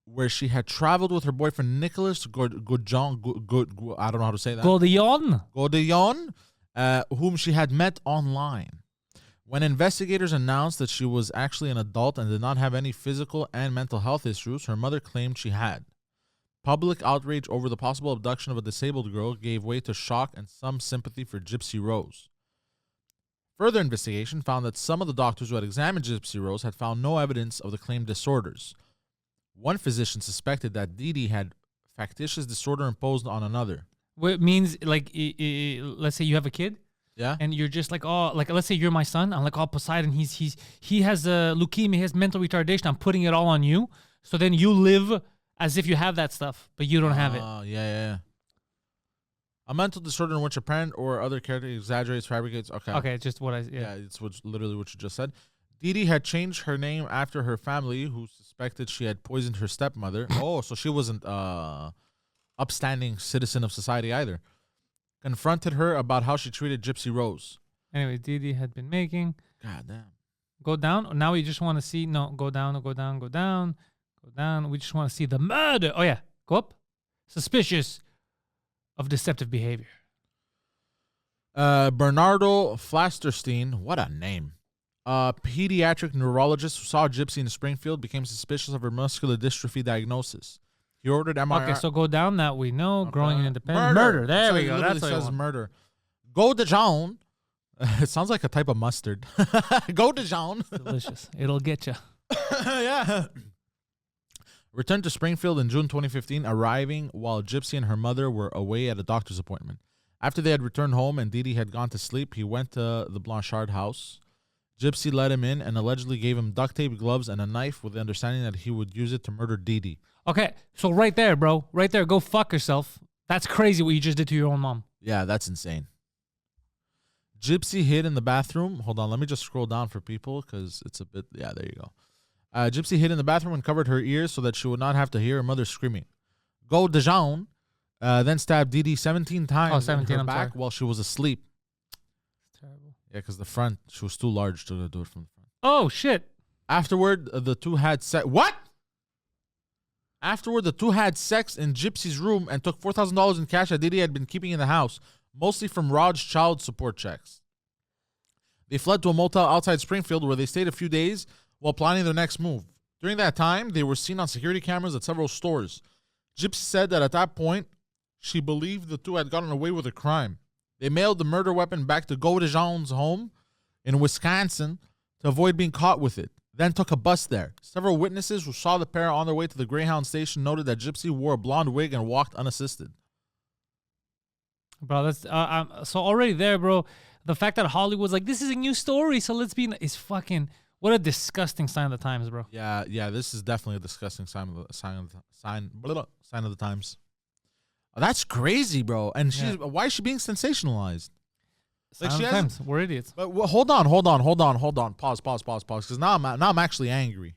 where she had traveled with her boyfriend Nicholas Godjon, I don't know how to say that. Godillon, whom she had met online. When investigators announced that she was actually an adult and did not have any physical and mental health issues, her mother claimed she had. Public outrage over the possible abduction of a disabled girl gave way to shock and some sympathy for Gypsy Rose. Further investigation found that some of the doctors who had examined Gypsy Rose had found no evidence of the claimed disorders. One physician suspected that Didi had factitious disorder imposed on another. What means, like, let's say you have a kid. Yeah. And you're just like, oh, like, let's say you're my son. I'm like, oh, Poseidon, he has leukemia, he has mental retardation. I'm putting it all on you. So then you live as if you have that stuff, but you don't have it. Oh, yeah. A mental disorder in which a parent or other character exaggerates, fabricates. Okay, just what it's literally what you just said. Didi had changed her name after her family, who suspected she had poisoned her stepmother. Oh, so she wasn't upstanding citizen of society either. Confronted her about how she treated Gypsy Rose. Anyway, Didi had been making. God damn. Go down. Now we just want to see. No, go down. Go down. We just want to see the murder. Oh, yeah. Go up. Suspicious of deceptive behavior. Bernardo Flasterstein. What a name. A pediatric neurologist who saw Gypsy in Springfield became suspicious of her muscular dystrophy diagnosis. He ordered MRI. Okay, so go down that we know. Okay. Growing in independence. Murder. There we go. That's what it says. Murder. Go Dijon. It sounds like a type of mustard. Go Dijon. Delicious. It'll get you. Yeah. Returned to Springfield in June 2015, arriving while Gypsy and her mother were away at a doctor's appointment. After they had returned home and Didi had gone to sleep, he went to the Blanchard house. Gypsy let him in and allegedly gave him duct tape, gloves, and a knife with the understanding that he would use it to murder Didi. Okay, so right there, bro. Right there, go fuck yourself. That's crazy what you just did to your own mom. Yeah, that's insane. Gypsy hid in the bathroom. Hold on, let me just scroll down for people because it's a bit... Yeah, there you go. Gypsy hid in the bathroom and covered her ears so that she would not have to hear her mother screaming. Go Dijon. Then stabbed Didi 17 times in her back while she was asleep. Terrible. Yeah, because the front, she was too large to do it from the front. Oh, shit. Afterward, the two had sex. What? Afterward, the two had sex in Gypsy's room and took $4,000 in cash that Didi had been keeping in the house, mostly from Rod's child support checks. They fled to a motel outside Springfield where they stayed a few days while planning their next move. During that time, they were seen on security cameras at several stores. Gypsy said that at that point, she believed the two had gotten away with a crime. They mailed the murder weapon back to Godijon's home in Wisconsin to avoid being caught with it, then took a bus there. Several witnesses who saw the pair on their way to the Greyhound station noted that Gypsy wore a blonde wig and walked unassisted. Bro, that's so already there, bro. The fact that Hollywood's like, this is a new story, so let's be... It's fucking... What a disgusting sign of the times, bro. Yeah, this is definitely a disgusting sign of the times. Oh, that's crazy, bro. And why is she being sensationalized? Like she has, we're idiots. But hold on. Pause. Because now I'm actually angry.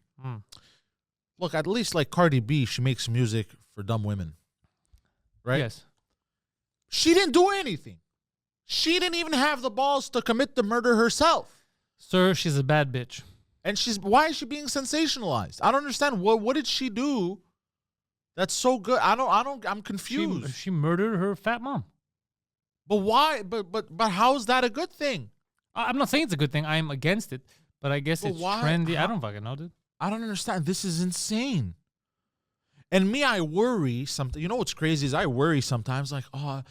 Look, at least like Cardi B, she makes music for dumb women, right? Yes. She didn't do anything. She didn't even have the balls to commit the murder herself. Sir, she's a bad bitch. And why is she being sensationalized? I don't understand. What did she do that's so good? I'm confused. She murdered her fat mom. But why? But how is that a good thing? I'm not saying it's a good thing. I'm against it. But I guess it's trendy. I don't fucking know, dude. I don't understand. This is insane. And me, I worry something. You know what's crazy is I worry sometimes, like, oh,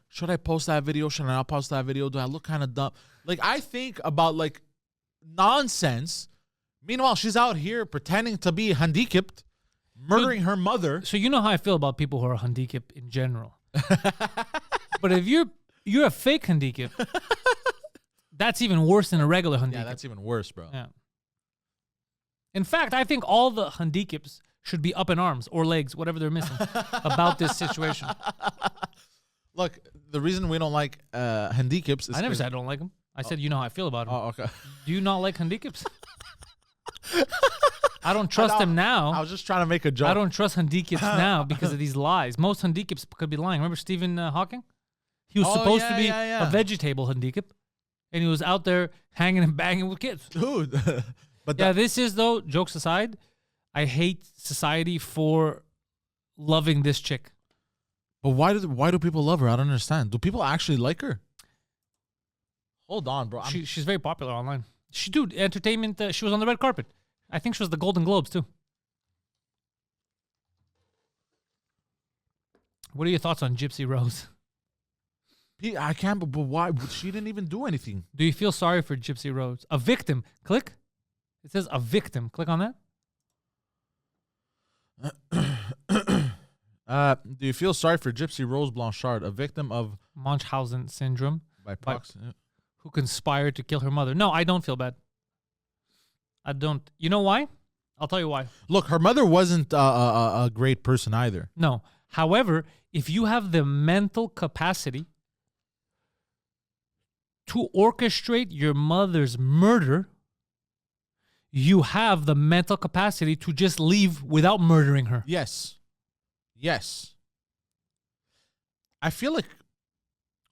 should I post that video? Should I not post that video? Do I look kind of dumb? Like, I think about, like, nonsense. Meanwhile, she's out here pretending to be handicapped, murdering her mother. So you know how I feel about people who are handicapped in general. But if you're a fake handicapped, that's even worse than a regular handicapped. Yeah, that's even worse, bro. Yeah. In fact, I think all the handicapes should be up in arms or legs, whatever they're missing, about this situation. Look, the reason we don't like handicaps is I never said I don't like them. I said you know how I feel about them. Oh, okay. Do you not like handicaps? I don't trust them now. I was just trying to make a joke. I don't trust handicaps now because of these lies. Most handicaps could be lying. Remember Stephen Hawking? He was supposed to be a vegetable handicap, and he was out there hanging and banging with kids. Dude. But yeah, this is, though, jokes aside, I hate society for loving this chick. But why do people love her? I don't understand. Do people actually like her? Hold on, bro. She's very popular online. Dude, entertainment. She was on the red carpet. I think she was the Golden Globes too. What are your thoughts on Gypsy Rose? I can't. But why? She didn't even do anything. Do you feel sorry for Gypsy Rose? A victim. Click. It says a victim. Click on that. Do you feel sorry for Gypsy Rose Blanchard, a victim of Munchausen syndrome, by proxy, who conspired to kill her mother? No, I don't feel bad. I don't. You know why? I'll tell you why. Look, her mother wasn't a great person either. No. However, if you have the mental capacity to orchestrate your mother's murder, you have the mental capacity to just leave without murdering her. Yes. Yes. I feel like...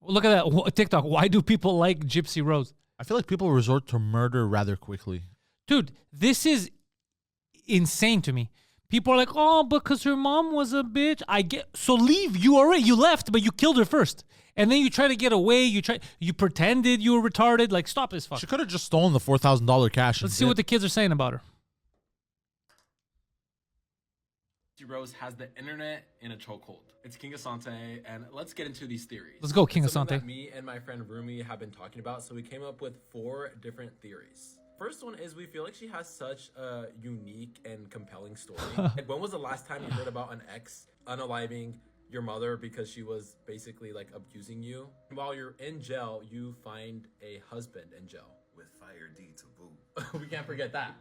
Look at that TikTok. Why do people like Gypsy Rose? I feel like people resort to murder rather quickly. Dude, this is insane to me. People are like, oh, because her mom was a bitch. So leave. You left, but you killed her first. And then you try to get away. You pretended you were retarded. Like, stop this fuck. She could have just stolen the $4,000 cash. Let's see what the kids are saying about her. Rose has the internet in a chokehold. It's King Asante, and let's get into these theories. Let's go, King Something Asante. that me and my friend Rumi have been talking about, so we came up with 4 different theories. First one is we feel like she has such a unique and compelling story. Like, when was the last time you heard about an ex unaliving your mother because she was basically like abusing you? While you're in jail, you find a husband in jail. With fire D to boot. We can't forget that.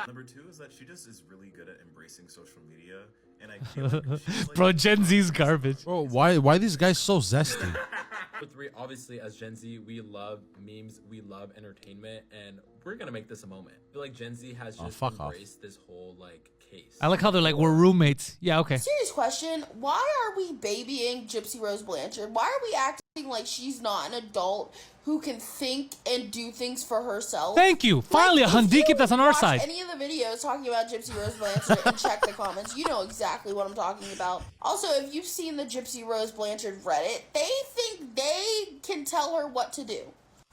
Number 2 is that she just is really good at embracing social media, and I feel like she's like, Bro, Gen Z's garbage. Bro, why these guys so zesty? Number 3, obviously, as Gen Z, we love memes, we love entertainment, and we're gonna make this a moment. I feel like Gen Z has just embraced this whole like case. I like how they're like, we're roommates. Yeah, okay. Serious question. Why are we babying Gypsy Rose Blanchard? Why are we acting like she's not an adult who can think and do things for herself? Thank you. Finally, a handicap that's on our side. Any of the videos talking about Gypsy Rose Blanchard and check the comments, you know exactly what I'm talking about. Also, if you've seen the Gypsy Rose Blanchard Reddit, they think they can tell her what to do.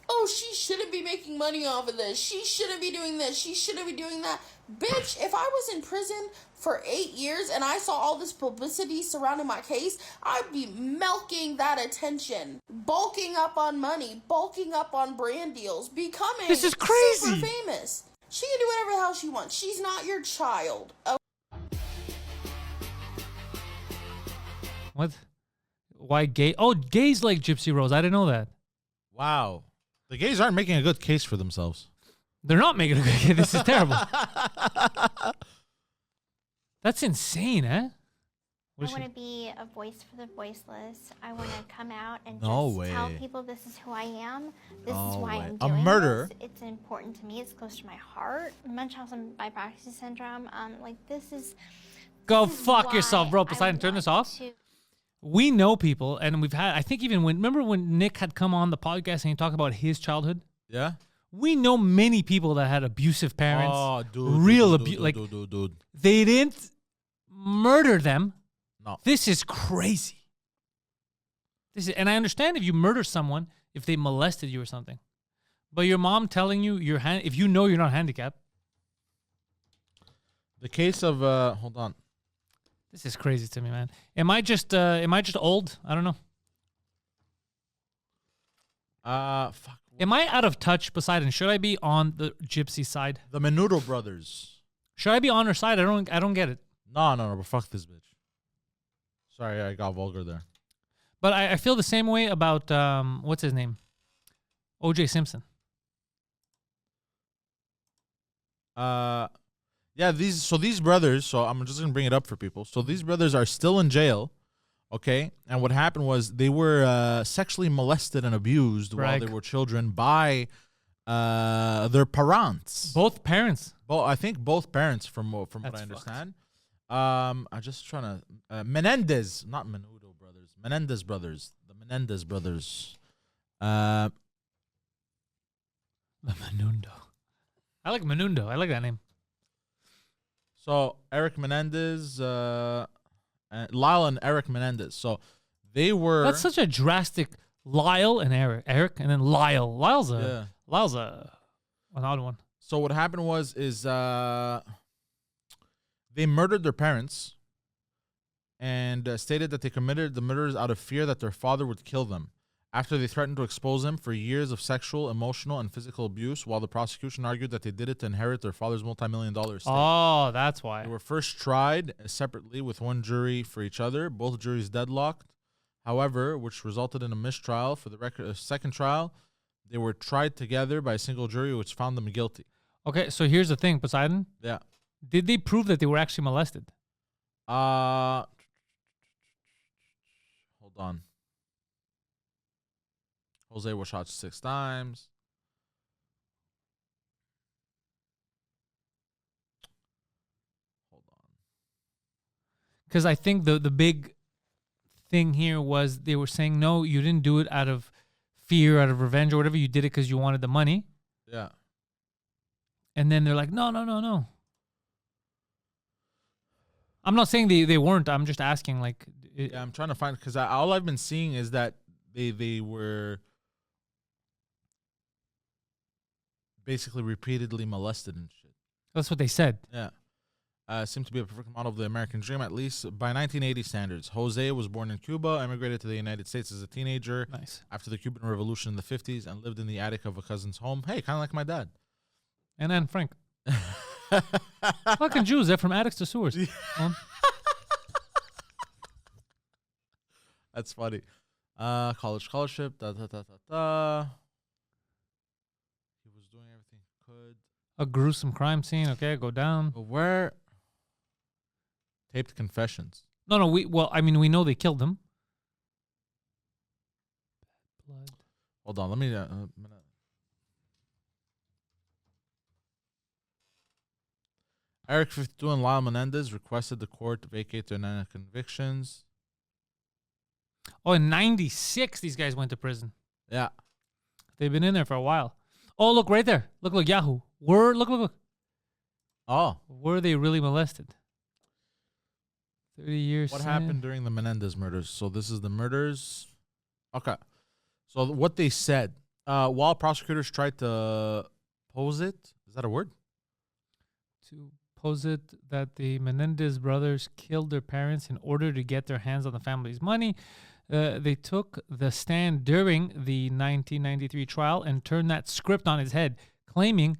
Oh, she shouldn't be making money off of this. She shouldn't be doing this. She shouldn't be doing that. Bitch, if I was in prison for 8 years and I saw all this publicity surrounding my case, I'd be milking that attention. Bulking up on money, bulking up on brand deals, becoming this is crazy. super famous. She can do whatever the hell she wants. She's not your child. Oh. What? Why gay? Oh, gays like Gypsy Rose. I didn't know that. Wow. The gays aren't making a good case for themselves. They're not making a good case. This is terrible. That's insane, eh? I want to be a voice for the voiceless. I want to come out and No just way. tell people this is who I am. This No is why way. I'm A doing murderer? this. It's important to me. It's close to my heart. Munchausen by proxy syndrome. Like this is. Go this is fuck why yourself, bro. I Poseidon, turn this want off. to- We know people, and we've had, I think even remember when Nick had come on the podcast and he talked about his childhood? Yeah. We know many people that had abusive parents. Oh, dude. Real dude, abuse. Like, dude. they didn't murder them. No. This is crazy. And I understand if you murder someone, if they molested you or something. But your mom telling you if you know you're not handicapped. The case of hold on. This is crazy to me, man. Am I just old? I don't know. Fuck. Am I out of touch, Poseidon? Should I be on the Gypsy side? The Menudo brothers. Should I be on her side? I don't get it. No, but fuck this bitch. Sorry, I got vulgar there. But I feel the same way about what's his name? O.J. Simpson. Yeah, these brothers, so I'm just gonna bring it up for people. So these brothers are still in jail, okay? And what happened was they were sexually molested and abused while they were children by their parents. Both parents. I think both parents, from what I understand. I'm just trying to Menendez, not Menudo brothers. Menendez brothers. The Menendez brothers. The Menundo. I like Menundo. I like that name. So Eric Menendez, Lyle and Eric Menendez. So they were. That's such a drastic. Lyle and Eric, and then Lyle. Lyle's an odd one. So what happened was they murdered their parents, and stated that they committed the murders out of fear that their father would kill them. After they threatened to expose him for years of sexual, emotional, and physical abuse, while the prosecution argued that they did it to inherit their father's multi-million-dollar estate. Oh, that's why. They were first tried separately with one jury for each other, both juries deadlocked. However, which resulted in a mistrial. For the second trial, they were tried together by a single jury, which found them guilty. Okay, so here's the thing, Poseidon. Yeah. Did they prove that they were actually molested? Hold on. Jose was shot 6 times. Hold on. Because I think the big thing here was they were saying, no, you didn't do it out of fear, out of revenge or whatever. You did it because you wanted the money. Yeah. And then they're like, no. I'm not saying they weren't. I'm just asking, like. Yeah, I'm trying to find, because all I've been seeing is that they were basically repeatedly molested and shit. That's what they said. Yeah. Seemed to be a perfect model of the American dream, at least by 1980 standards. Jose was born in Cuba, emigrated to the United States as a teenager. Nice. After the Cuban Revolution in the 50s, and lived in the attic of a cousin's home. Hey, kind of like my dad. And then Frank. Fucking Jews, they're from attics to sewers. That's funny. College scholarship. He was doing everything he could. A gruesome crime scene. Okay, go down. But where? Taped confessions. No. We know they killed them. Blood. Hold on. Let me. Eric 52 and Lyle Menendez requested the court to vacate their 9 convictions. Oh, in 96, these guys went to prison. Yeah. They've been in there for a while. Oh, look right there. Look, Yahoo. Look. Oh. Were they really molested? 30 years. What happened during the Menendez murders? So this is the murders. Okay. So what they said, while prosecutors tried to pose it, is that a word? To pose it that the Menendez brothers killed their parents in order to get their hands on the family's money. They took the stand during the 1993 trial and turned that script on its head, claiming,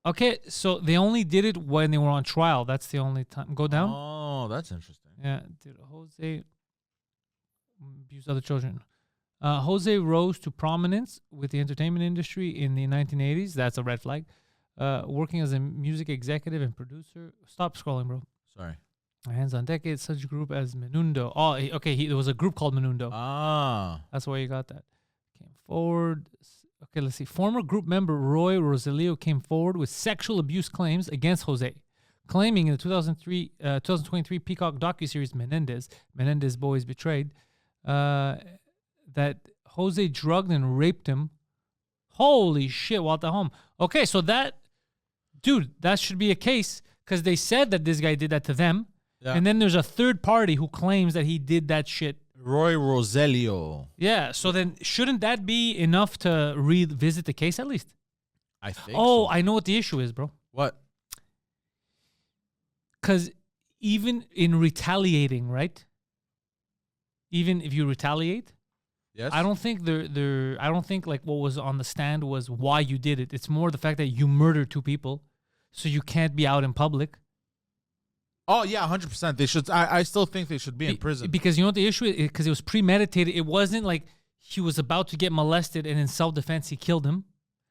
okay, so they only did it when they were on trial. That's the only time. Go down. Oh, that's interesting. Yeah. Did Jose abuse other children? Jose rose to prominence with the entertainment industry in the 1980s. That's a red flag. Working as a music executive and producer. Stop scrolling, bro. Sorry. Hands on decades, such a group as Menundo. Oh, okay. There was a group called Menundo. Ah. That's why you got that. Came forward. Okay, let's see. Former group member Roy Rosalio came forward with sexual abuse claims against Jose, claiming in the 2023 Peacock docuseries Menendez Boys Betrayed, that Jose drugged and raped him. Holy shit, while at the home. Okay, so that should be a case because they said that this guy did that to them. Yeah. And then there's a third party who claims that he did that shit. Roy Roselio. Yeah, so then shouldn't that be enough to revisit the case at least? I think Oh, so. I know what the issue is, bro. What? Because even in retaliating, right? Even if you retaliate, Yes. I don't think I don't think like what was on the stand was why you did it. It's more the fact that you murdered 2 people, so you can't be out in public. Oh yeah, 100%. They should. I still think they should be in prison. Because you know what the issue is? Because it was premeditated. It wasn't like he was about to get molested and in self-defense he killed him.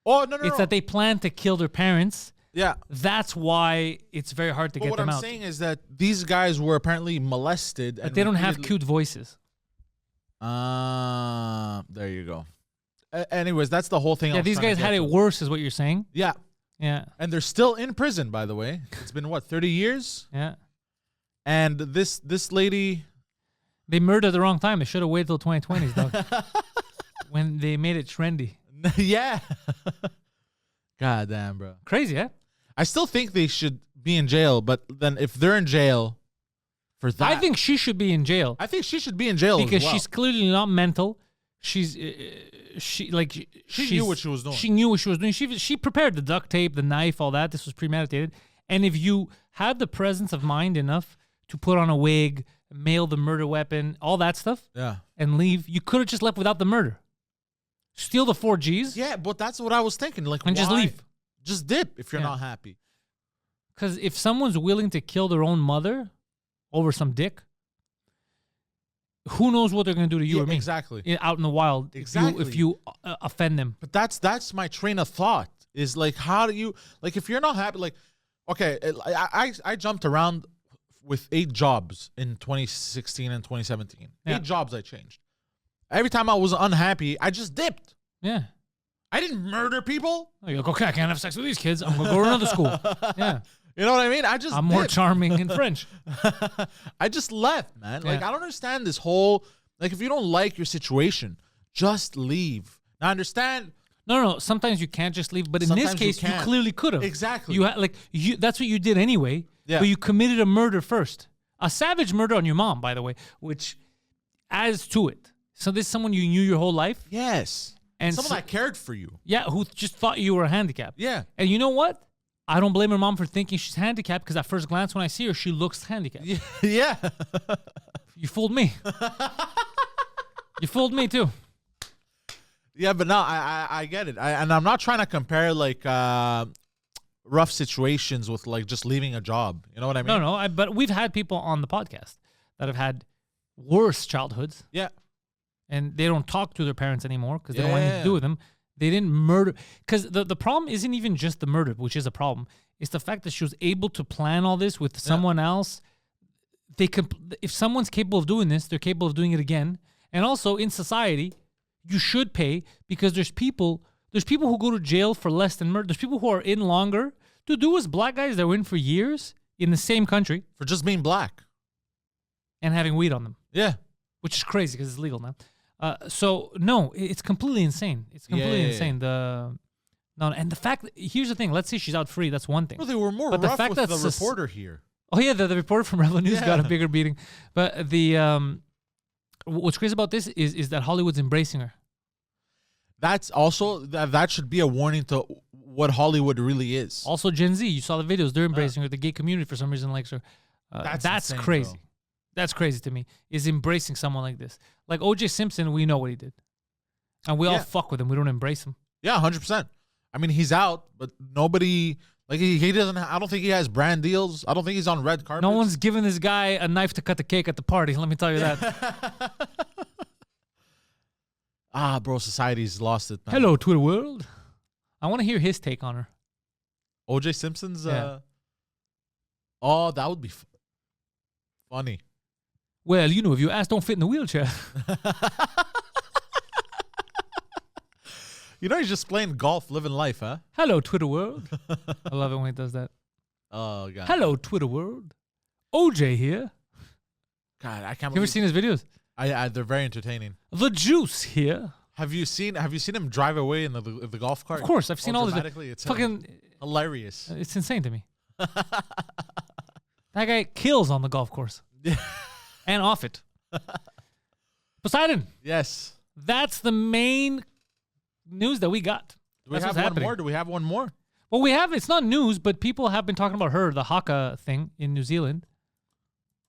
Oh no. It's that they planned to kill their parents. Yeah. That's why it's very hard to But get what them I'm out. saying is that these guys were apparently molested. But they don't have cute voices. There you go. Anyways, that's the whole thing. Yeah, these guys had it worse, is what you're saying. Yeah. Yeah. And they're still in prison, by the way. It's been what, 30 years? Yeah. And this lady, they murdered at the wrong time. They should have waited till 2020s, dog. When they made it trendy. Yeah. God damn, bro. Crazy, eh? I still think they should be in jail, but then if they're in jail for that, I think she should be in jail. I think she should be in jail because as well. she's clearly not mental. She's she knew what she was doing. She knew what she was doing. She prepared the duct tape, the knife, all that. This was premeditated. And if you had the presence of mind enough to put on a wig, mail the murder weapon, all that stuff, Yeah. and leave, you could have just left without the murder. Steal the 4 Gs. Yeah, but that's what I was thinking. Like, and just why? leave. Just dip if you're Yeah. not happy. Because if someone's willing to kill their own mother over some dick, who knows what they're going to do to you Yeah, or me? exactly. Out in the wild. Exactly. If you offend them. But that's my train of thought. Is like, how do you, like, if you're not happy, like, okay, I jumped around with 8 jobs in 2016 and 2017. Yeah. 8 jobs I changed. Every time I was unhappy, I just dipped. Yeah. I didn't murder people. Oh, you're like, okay, I can't have sex with these kids. I'm going to go to another school. Yeah. You know what I mean? I just I'm more dipped. charming in French. I just left, man. Like, Yeah. I don't understand this whole, like, if you don't like your situation, just leave. Now, I understand. No. Sometimes you can't just leave. But in Sometimes this you case, you can't. clearly could have. Exactly. You that's what you did anyway. Yeah. But you committed a murder first. A savage murder on your mom, by the way, which adds to it. So this is someone you knew your whole life. Yes. And Someone that cared for you. Yeah, who just thought you were handicapped. Yeah. And you know what? I don't blame her mom for thinking she's handicapped because at first glance when I see her, she looks handicapped. Yeah. You fooled me. You fooled me too. Yeah, but no, I get it. And I'm not trying to compare, like, rough situations with, like, just leaving a job. You know what I mean? No. But we've had people on the podcast that have had worse childhoods. Yeah. And they don't talk to their parents anymore because they don't want anything to Yeah. do with them. They didn't murder. Because the problem isn't even just the murder, which is a problem. It's the fact that she was able to plan all this with someone else. If someone's capable of doing this, they're capable of doing it again. And also in society, you should pay because there's people who go to jail for less than murder. There's people who are in longer. Dude, there was black guys that were in for years in the same country. For just being black. And having weed on them. Yeah. Which is crazy because it's legal now. So no, it's completely insane. It's completely insane. And the fact that, here's the thing. Let's say she's out free. That's one thing. Well, they were more But rough the fact with that the reporter here. Oh yeah, the reporter from Rebel News got a bigger beating. But what's crazy about this is that Hollywood's embracing her. That's also that should be a warning to what Hollywood really is. Also, Gen Z. You saw the videos. They're embracing her. The gay community for some reason likes her. That's insane, crazy. Bro. That's crazy to me. Is embracing someone like this. Like OJ Simpson, we know what he did, and we all fuck with him. We don't embrace him. Yeah, 100%. I mean, he's out, but nobody, like, he doesn't. I don't think he has brand deals. I don't think he's on red carpet. No one's giving this guy a knife to cut the cake at the party. Let me tell you that. Bro, society's lost it, man. Hello, Twitter world. I want to hear his take on her. OJ Simpson's. Yeah. Oh, that would be funny. Well, you know, if your ass don't fit in the wheelchair. You know, he's just playing golf, living life, huh? Hello, Twitter world. I love it when he does that. Oh, God. Hello, Twitter world. OJ here. God, I can't You ever seen his videos? They're very entertaining. The Juice here. Have you seen him drive away in the golf cart? Of course, I've seen all this. It's Fucking hilarious. It's insane to me. That guy kills on the golf course. And off it. Poseidon. Yes. That's the main news that we got. Do we have one more? Do we have one more? Well, we have. It's not news, but people have been talking about her, the Haka thing in New Zealand.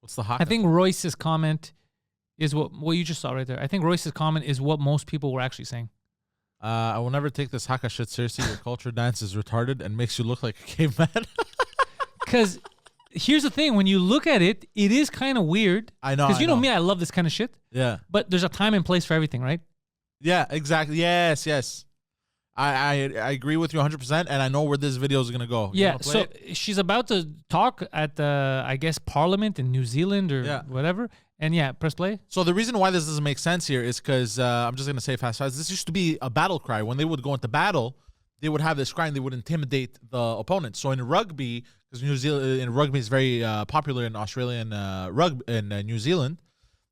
What's the Haka? I think Royce's comment is what you just saw right there. I think Royce's comment is what most people were actually saying. I will never take this Haka shit seriously. Your culture dance is retarded and makes you look like a caveman. Because here's the thing. When you look at it, it is kind of weird. I know. Because you know me, I love this kind of shit. Yeah. But there's a time and place for everything, right? Yeah, exactly. Yes. I agree with you 100%, and I know where this video is going to go. Yeah, so she's about to talk at the, I guess, Parliament in New Zealand or whatever. And yeah, press play. So the reason why this doesn't make sense here is because, I'm just going to say fast. This used to be a battle cry. When they would go into battle, they would have this cry and they would intimidate the opponent. So in rugby, because New Zealand, in rugby is very popular in Australia and rugby in New Zealand.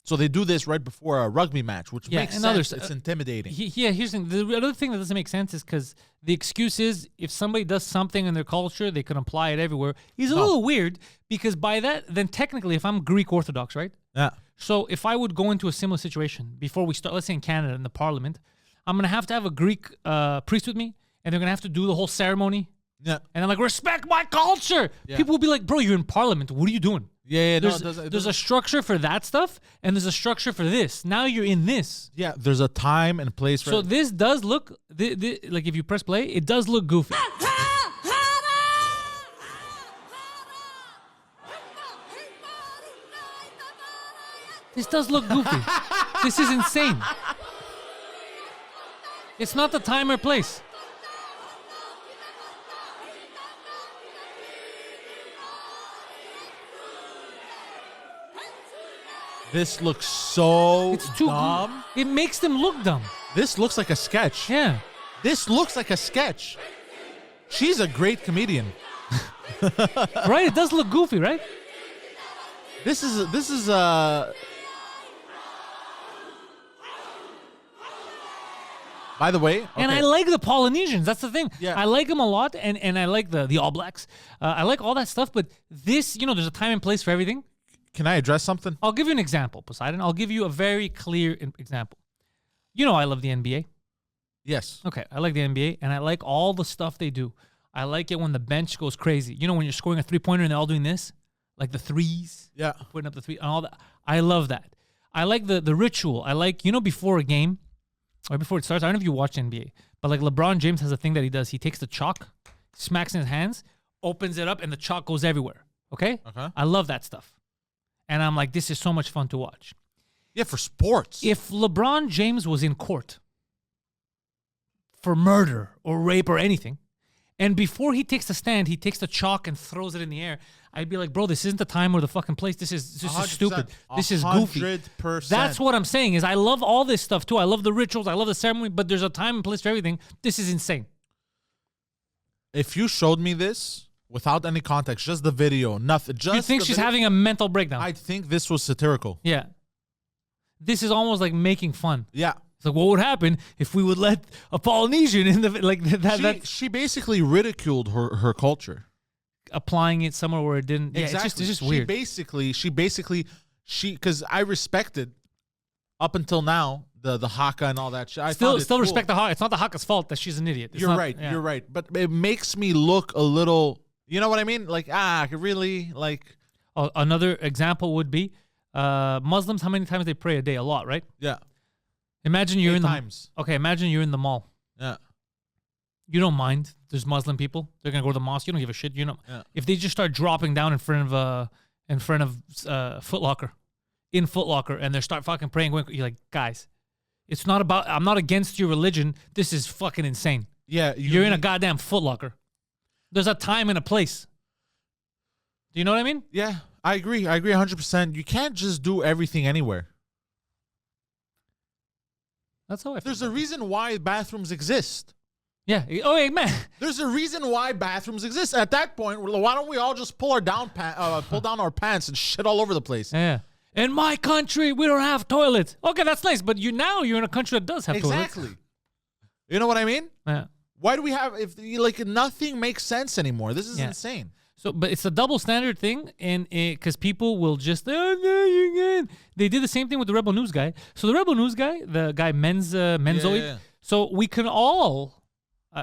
So they do this right before a rugby match, which makes sense. It's intimidating. Here's the thing. The other thing that doesn't make sense is because the excuse is if somebody does something in their culture, they can apply it everywhere. He's a little weird because by that, then technically, if I'm Greek Orthodox, right? Yeah. So if I would go into a similar situation before we start, let's say in Canada, in the Parliament, I'm going to have a Greek priest with me, and they're going to have to do the whole ceremony. Yeah. And I'm like, respect my culture. Yeah. People will be like, bro, you're in Parliament. What are you doing? Yeah, there's a structure for that stuff, and there's a structure for this. Now you're in this. Yeah, there's a time and place for So this does look, like if you press play, it does look goofy. This does look goofy. This is insane. It's not the time or place. This looks so it's too dumb. It makes them look dumb. This looks like a sketch. Yeah. This looks like a sketch. She's a great comedian. Right? It does look goofy, right? This is by the way, okay. And I like the Polynesians. That's the thing. Yeah. I like them a lot, and I like the All Blacks. I like all that stuff, but this, there's a time and place for everything. Can I address something? I'll give you an example, Poseidon. I'll give you a very clear example. I love the NBA. Yes. Okay, I like the NBA, and I like all the stuff they do. I like it when the bench goes crazy. When you're scoring a three-pointer and they're all doing this, like the threes. Yeah. Putting up the three and all that. I love that. I like the ritual. I like, before a game, or before it starts, I don't know if you watch NBA, but like LeBron James has a thing that he does. He takes the chalk, smacks in his hands, opens it up, and the chalk goes everywhere. Okay? I love that stuff. And I'm like, this is so much fun to watch. Yeah, for sports. If LeBron James was in court for murder or rape or anything, and before he takes the stand, he takes the chalk and throws it in the air, I'd be like, bro, this isn't the time or the fucking place. This is stupid. This is goofy. 100%. That's what I'm saying is I love all this stuff too. I love the rituals. I love the ceremony, but there's a time and place for everything. This is insane. If you showed me this without any context, just the video, nothing. Just you think she's having a mental breakdown? I think this was satirical. Yeah. This is almost like making fun. Yeah. It's like, what would happen if we would let a Polynesian in the like that? She basically ridiculed her culture, applying it somewhere where it didn't. Yeah, exactly. It's just weird. Because I respected up until now the Haka and all that shit. I still cool. respect the Haka. It's not the Haka's fault that she's an idiot. You're right. But it makes me look a little. You know what I mean? Like really like. Another example would be Muslims. How many times they pray a day? A lot, right? Yeah. Imagine you're in times. Okay, imagine you're in the mall. Yeah. You don't mind. There's Muslim people. They're gonna go to the mosque. You don't give a shit. Yeah. If they just start dropping down in front of Foot Locker, in Foot Locker, and they start fucking praying, you're like, guys, it's not about. I'm not against your religion. This is fucking insane. Yeah. You're in a goddamn Foot Locker. There's a time and a place. Do you know what I mean? Yeah, I agree. I agree 100%. You can't just do everything anywhere. That's how I feel. There's a reason why bathrooms exist. Yeah. Oh, yeah, man. There's a reason why bathrooms exist. At that point, why don't we all just pull down our pants and shit all over the place? Yeah. In my country, we don't have toilets. Okay, that's nice, but you're in a country that does have toilets. Exactly. You know what I mean? Yeah. Why do we have nothing makes sense anymore? This is insane. So, but it's a double standard thing, and because people will just, oh no, you can. They did the same thing with the Rebel News guy. So the Rebel News guy, the guy Menzoid. Yeah. So we can all,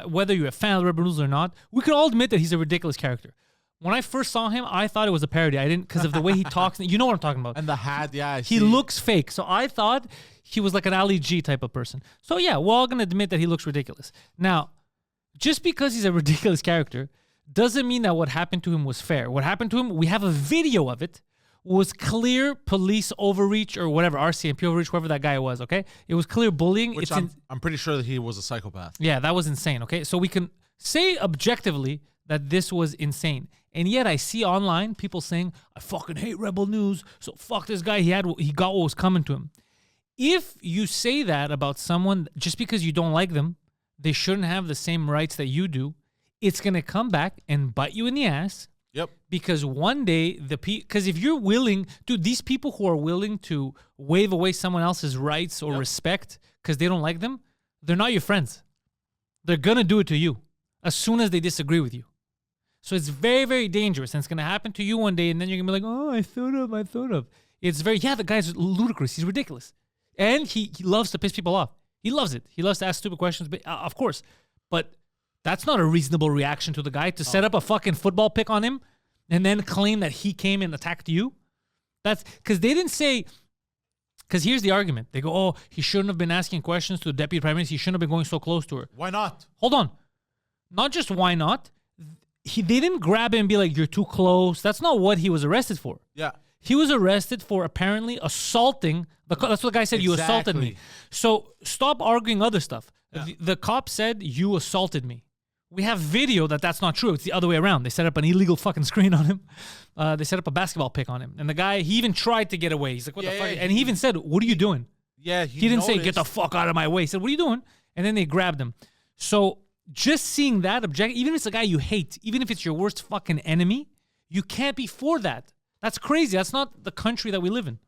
whether you're a fan of the Rebel News or not, we can all admit that he's a ridiculous character. When I first saw him, I thought it was a parody. I didn't, because of the way he talks. You know what I'm talking about. And the hat, yeah. He looks fake. So I thought he was like an Ali G type of person. So yeah, we're all gonna admit that he looks ridiculous. Now, just because he's a ridiculous character doesn't mean that what happened to him was fair. What happened to him, we have a video of it, was clear police overreach or whatever, RCMP overreach, whoever that guy was, okay? It was clear bullying. Which I'm pretty sure that he was a psychopath. Yeah, that was insane, okay? So we can say objectively that this was insane. And yet I see online people saying, I fucking hate Rebel News, so fuck this guy, he got what was coming to him. If you say that about someone, just because you don't like them, they shouldn't have the same rights that you do, it's going to come back and bite you in the ass. Yep. Because one day, because if you're willing, dude, these people who are willing to wave away someone else's rights or respect because they don't like them, they're not your friends. They're going to do it to you as soon as they disagree with you. So it's very, very dangerous. And it's going to happen to you one day. And then you're going to be like, oh, I thought of. It's very, the guy's ludicrous. He's ridiculous. And he loves to piss people off. He loves it. He loves to ask stupid questions, but, of course. But that's not a reasonable reaction to the guy to set up a fucking football pick on him and then claim that he came and attacked you. That's because they didn't say, because here's the argument. They go, oh, he shouldn't have been asking questions to the deputy prime minister. He shouldn't have been going so close to her. Why not? Hold on. Not just why not. They didn't grab him and be like, you're too close. That's not what he was arrested for. Yeah. He was arrested for apparently assaulting. That's what the guy said. You assaulted me. So stop arguing other stuff. Yeah. The cop said, you assaulted me. We have video that's not true. It's the other way around. They set up an illegal fucking screen on him. They set up a basketball pick on him. And the guy, he even tried to get away. He's like, what the fuck? And he even said, what are you doing? Yeah, he didn't say, get the fuck out of my way. He said, what are you doing? And then they grabbed him. So just seeing that even if it's a guy you hate, even if it's your worst fucking enemy, you can't be for that. That's crazy. That's not the country that we live in.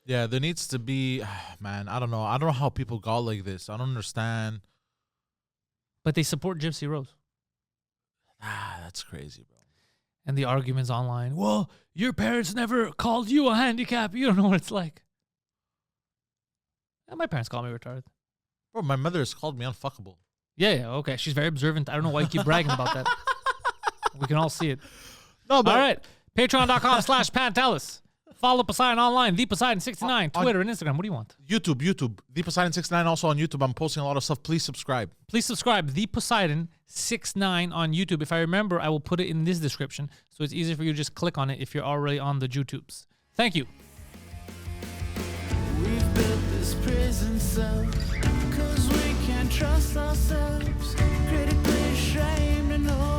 Yeah, there needs to be, man, I don't know. I don't know how people got like this. I don't understand. But they support Gypsy Rose. That's crazy, bro. And the arguments online. Well, your parents never called you a handicap. You don't know what it's like. My parents call me retarded. Bro, my mother has called me unfuckable. Yeah, okay. She's very observant. I don't know why you keep bragging about that. We can all see it. No, but all right. Patreon.com/Pantelis. Follow Poseidon online, The Poseidon69, Twitter and Instagram. What do you want? YouTube. The Poseidon69 also on YouTube. I'm posting a lot of stuff. Please subscribe. Please subscribe. The Poseidon69 on YouTube. If I remember, I will put it in this description, so it's easier for you to just click on it if you're already on the YouTubes. Thank you. We've built this prison cell 'cause we can't trust ourselves. Critically ashamed and all.